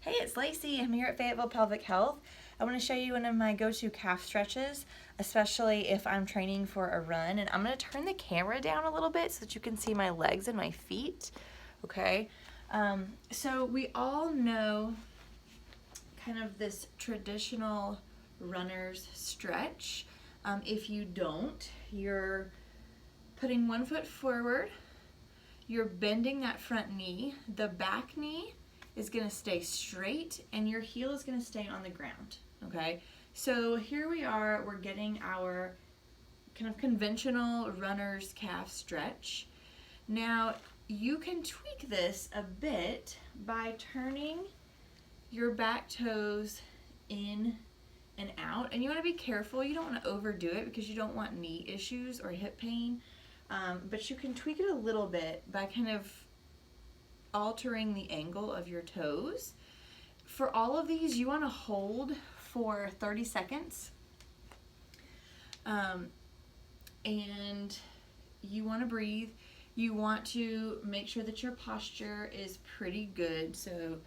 Hey, it's Lacey. I'm here at Fayetteville Pelvic Health. I want to show you one of my go-to calf stretches, especially if I'm training for a run. And I'm going to turn the camera down a little bit so that you can see my legs and my feet. Okay. So we all know kind of this traditional runner's stretch. If you don't, you're putting one foot forward, you're bending that front knee, the back knee is going to stay straight and your heel is going to stay on the ground, okay? So here we are, we're getting our kind of conventional runner's calf stretch. Now you can tweak this a bit by turning your back toes in and out, and you want to be careful. You don't want to overdo it because you don't want knee issues or hip pain, but you can tweak it a little bit by kind of altering the angle of your toes. For all of these, you want to hold for 30 seconds, and you want to breathe. You want to make sure that your posture is pretty good, so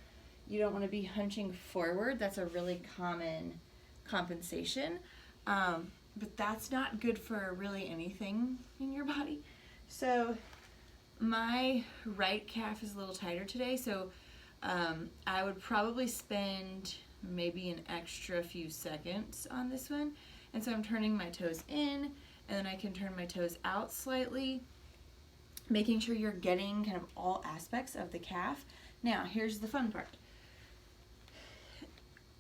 you don't want to be hunching forward. That's a really common compensation, but that's not good for really anything in your body. So my right calf is a little tighter today, so I would probably spend maybe an extra few seconds on this one. And so I'm turning my toes in, and then I can turn my toes out slightly, making sure you're getting kind of all aspects of the calf. Now, here's the fun part.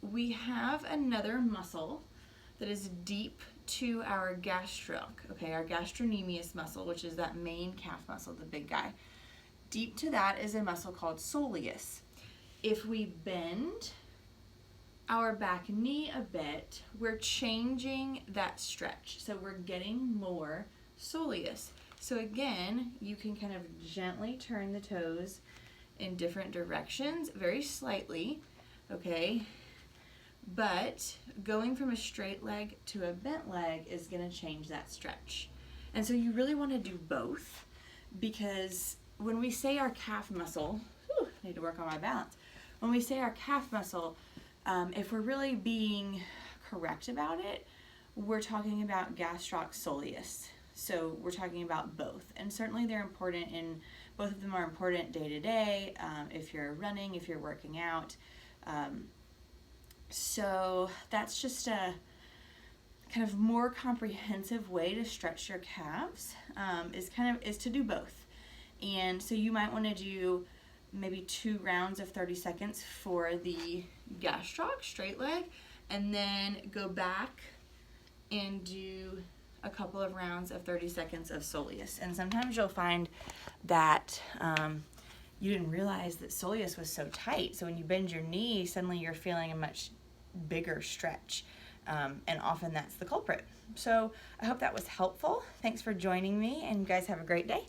We have another muscle that is deep to our our gastrocnemius muscle, which is that main calf muscle, the big guy. Deep to that is a muscle called soleus. If we bend our back knee a bit, we're changing that stretch. So we're getting more soleus. So again, you can kind of gently turn the toes in different directions, very slightly, okay? But going from a straight leg to a bent leg is going to change that stretch. And so you really want to do both, because when we say our calf muscle, I need to work on my balance. When we say our calf muscle, if we're really being correct about it, we're talking about gastrocnemius. So we're talking about both. And certainly they're important, and both of them are important day to day, if you're running, if you're working out. So that's just a kind of more comprehensive way to stretch your calves, is to do both. And so you might want to do maybe 2 rounds of 30 seconds for the gastroc, straight leg, and then go back and do a couple of rounds of 30 seconds of soleus. And sometimes you'll find that you didn't realize that soleus was so tight. So when you bend your knee, suddenly you're feeling a much bigger stretch. And often that's the culprit. So I hope that was helpful. Thanks for joining me, and you guys have a great day.